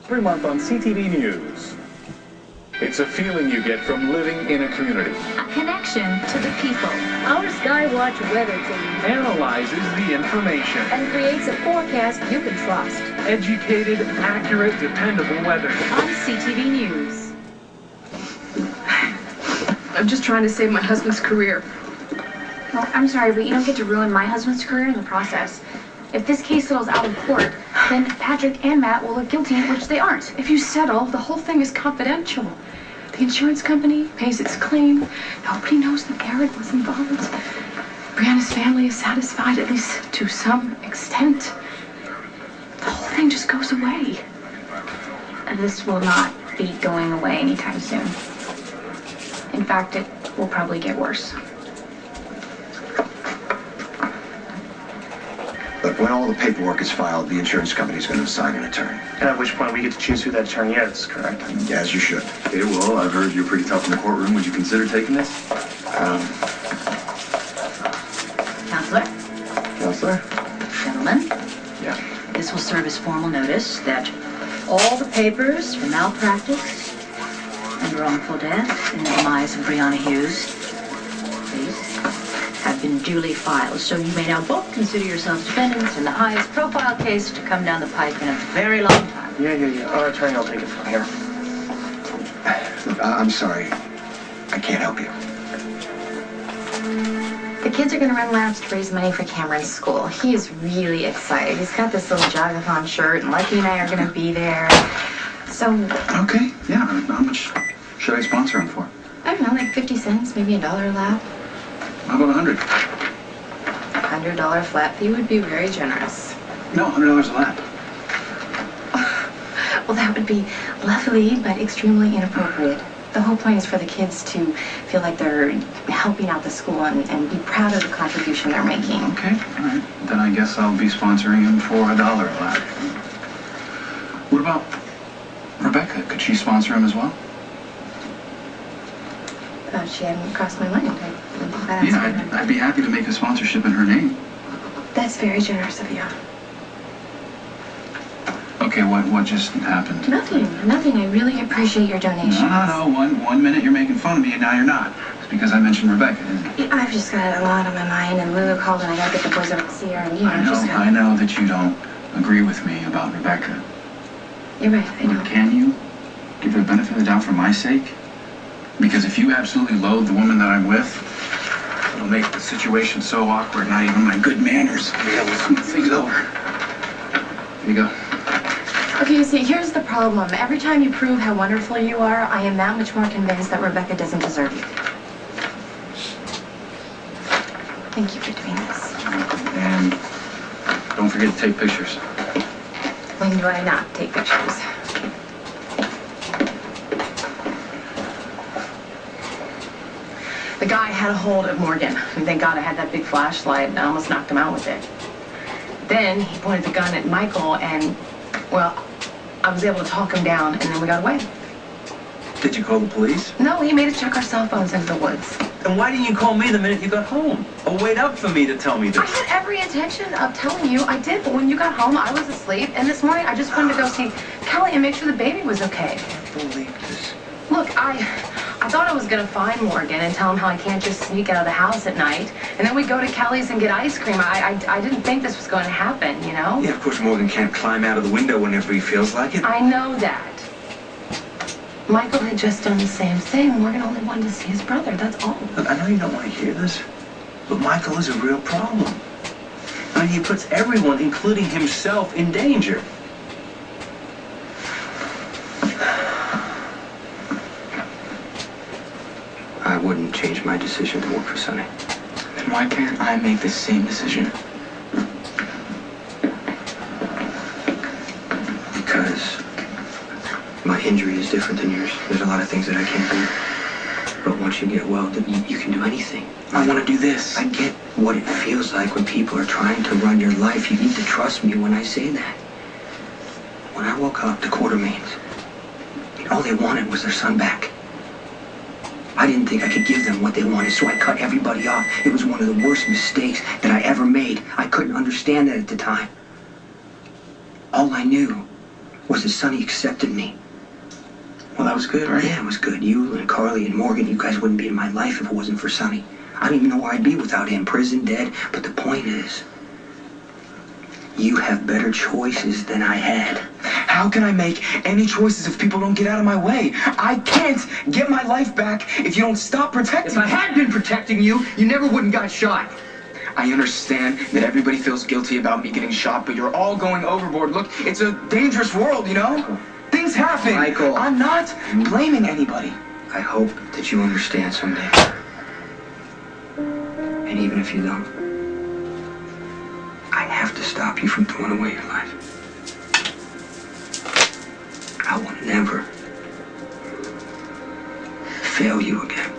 every month on CTV News. It's a feeling you get from living in a community. A connection to the people. Our Skywatch weather team Analyzes the information. and creates a forecast you can trust. Educated, accurate, dependable weather. On CTV News. I'm just trying to save my husband's career. Well, I'm sorry, but you don't get to ruin my husband's career in the process. If this case settles out of court, then Patrick and Matt will look guilty, which they aren't. If you settle, the whole thing is confidential. The insurance company pays its claim. Nobody knows that Garrett was involved. Brianna's family is satisfied, at least to some extent. The whole thing just goes away. This will not be going away anytime soon. In fact, it will probably get worse. But when all the paperwork is filed, the insurance company is going to assign an attorney. And at which point we get to choose who that attorney is, correct? As you should. Okay, well, I've heard you're pretty tough in the courtroom. Would you consider taking this? Counselor, Counselor? gentlemen, Yeah. this will serve as formal notice that all the papers for malpractice and wrongful death in the demise of Brianna Hughes, please, have been duly filed. So you may now both consider yourselves defendants in the highest profile case to come down the pike in a very long time. Yeah. Our attorney will take it from here. Look, I'm sorry. I can't help you. The kids are going to run laps to raise money for Cameron's school. He is really excited. He's got this little jogathon shirt, and Lucky and I are going to be there. So, Okay, yeah. How much should I sponsor him for? I don't know, like 50 cents, maybe $1 a lap. How about 100? $100 flat fee would be very generous. No, $100 a lap. Well, that would be lovely, but extremely inappropriate. The whole point is for the kids to feel like they're helping out the school and be proud of the contribution they're making. Okay, all right. Then I guess I'll be sponsoring him for $1 a lap. What about Rebecca? Could she sponsor him as well? She hadn't crossed my mind. Yeah, I'd be happy to make a sponsorship in her name. That's very generous of you. Okay, what just happened? Nothing. I really appreciate your donation. No. One minute you're making fun of me and now you're not. It's because I mentioned Rebecca, isn't it? I've just got a lot on my mind, and Lulu called, and I gotta get the boys over to see her, and I know that you don't agree with me about Rebecca. You're right, I know. But can you give her the benefit of the doubt for my sake? Because if you absolutely loathe the woman that I'm with, it'll make the situation so awkward, not even my good manners will be able to smooth things over. Here you go. Okay, you see, here's the problem. Every time you prove how wonderful you are, I am that much more convinced that Rebecca doesn't deserve you. Thank you for doing this. And don't forget to take pictures. When do I not take pictures? The guy had a hold of Morgan. And thank God I had that big flashlight and I almost knocked him out with it. Then he pointed the gun at Michael and, well, I was able to talk him down and then we got away. Did you call the police? No, he made us check our cell phones into the woods. Then why didn't you call me the minute you got home? Or wait up for me to tell me I this? had every intention of telling you I did, but when you got home, I was asleep. And this morning, I just wanted to go see Kelly and make sure the baby was okay. I can't believe this. Look, I thought I was going to find Morgan and tell him how I can't just sneak out of the house at night. And then we'd go to Kelly's and get ice cream. I didn't think this was going to happen, you know? Yeah, of course Morgan can't climb out of the window whenever he feels like it. I know that. Michael had just done the same thing. Morgan only wanted to see his brother, that's all. Look, I know you don't want to hear this, but Michael is a real problem. I mean, he puts everyone, including himself, in danger. I wouldn't change my decision to work for Sonny. Then why can't I make the same decision? Because my injury is different than yours. There's a lot of things that I can't do. But once you get well, you can do anything. I want to do this. I get what it feels like when people are trying to run your life. You need to trust me when I say that. When I woke up, the Quartermains, all they wanted was their son back. I didn't think I could give them what they wanted, so I cut everybody off. It was one of the worst mistakes that I ever made. I couldn't understand that at the time. All I knew was that Sonny accepted me. Well, that was good, right? Yeah, it was good. You and Carly and Morgan, you guys wouldn't be in my life if it wasn't for Sonny. I don't even know where I'd be without him, prison, dead. But the point is, you have better choices than I had. How can I make any choices if people don't get out of my way? I can't get my life back if you don't stop protecting me. If I had been protecting you, you never would have got shot. I understand that everybody feels guilty about me getting shot, but you're all going overboard. Look, it's a dangerous world, you know? Things happen. Michael. I'm not blaming anybody. I hope that you understand someday. And even if you don't, I have to stop you from throwing away your life. I will never fail you again.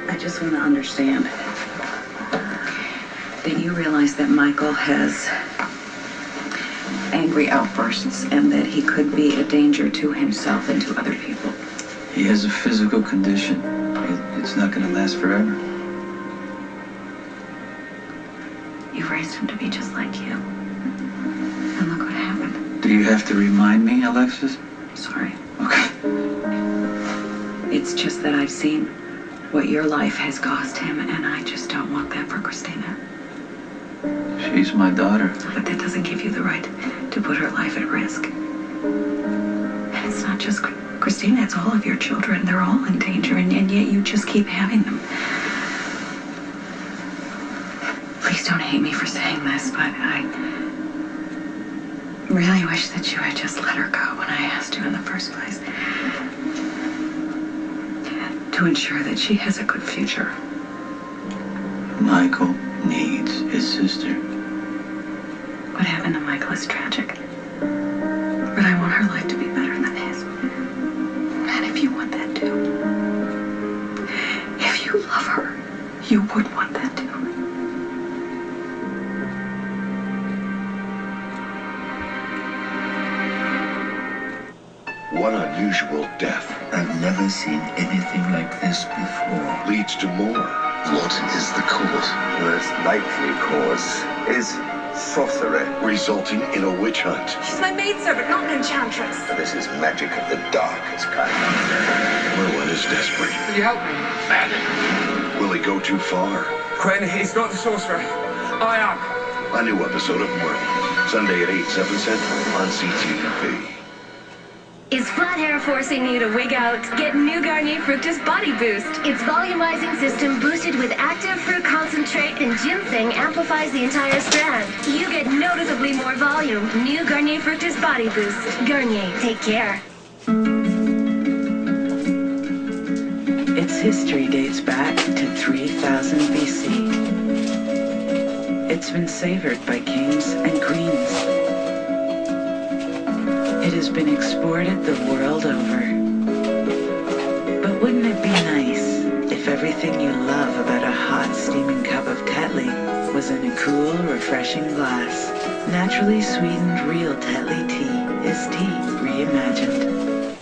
I just want to understand that you realize that Michael has angry outbursts and that he could be a danger to himself and to other people. He has a physical condition. It's not going to last forever. You raised him to be just like you. And look what happened. Do you have to remind me, Alexis? Sorry. Okay. It's just that I've seen what your life has cost him, and I just don't want that for Christina. She's my daughter. But that doesn't give you the right to put her life at risk. And it's not just Christina, it's all of your children. They're all in danger, and yet you just keep having them. Please don't hate me for saying this, but I really wish that you had just let her go when I asked you in the first place. To ensure that she has a good future. Michael needs his sister. What happened to Michael is tragic. But I want her life to be better than his. And if you want that too, if you love her, you would want that too. One unusual death. I've never seen anything like this before. Leads to more. What is the cause? The most likely cause is sorcery. Resulting in a witch hunt. She's my maidservant, not an enchantress. This is magic of the darkest kind. Merlin is desperate. Will you help me? Badly. Will he go too far? Gwen, he's not the sorcerer. I am. A new episode of Merlin. Sunday at 8, 7 Central on CTV. Is flat hair forcing you to wig out? Get new Garnier Fructis Body Boost. Its volumizing system boosted with active fruit concentrate and ginseng amplifies the entire strand. You get noticeably more volume. New Garnier Fructis Body Boost. Garnier, take care. Its history dates back to 3000 BC. It's been savored by kings and queens. It has been exported the world over. But wouldn't it be nice if everything you love about a hot, steaming cup of Tetley was in a cool, refreshing glass? Naturally sweetened, real Tetley tea is tea reimagined.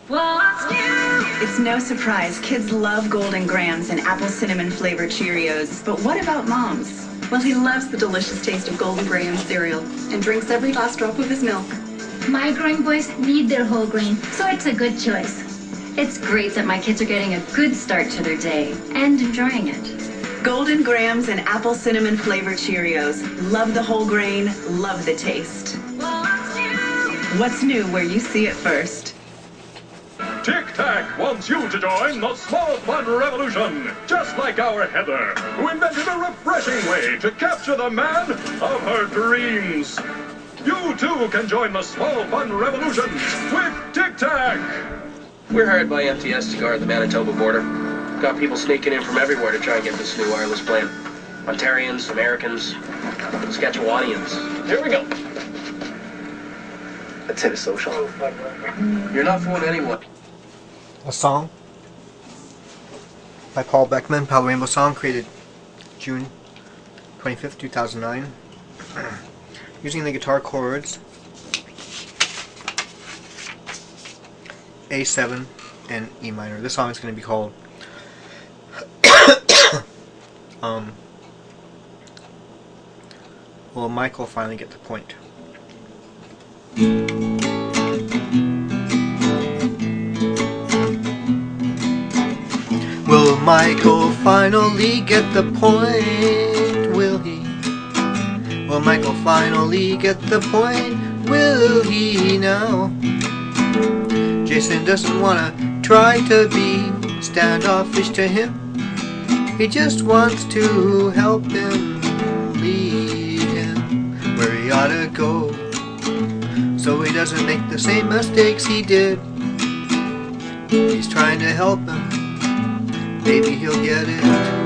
What's new? It's no surprise kids love Golden Grahams and apple cinnamon flavored Cheerios. But what about moms? Well, he loves the delicious taste of Golden Graham cereal and drinks every last drop of his milk. My growing boys need their whole grain, so it's a good choice. It's great that my kids are getting a good start to their day and enjoying it. Golden Grahams and apple cinnamon flavored Cheerios. Love the whole grain, love the taste. What's new where you see it first? Tic Tac wants you to join the small fun revolution, just like our Heather, who invented a refreshing way to capture the man of her dreams. You too can join the small fun revolution with Tic Tac. We're hired by MTS to guard the Manitoba border. Got people sneaking in from everywhere to try and get this new wireless plan. Ontarians, Americans, Saskatchewanians. Here we go. Let's hit a social. You're not fooling anyone. A song by Paul Beckman, Palu Rainbow Song, created June 25th, 2009. Using the guitar chords A7 and E minor. This song is going to be called Will Michael finally get the point? Will Michael finally get the point? Will he? Will Michael finally get the point? Will he now? Jason doesn't want to try to be standoffish to him. He just wants to help him, lead him where he ought to go, so he doesn't make the same mistakes he did. He's trying to help him. Maybe he'll get it.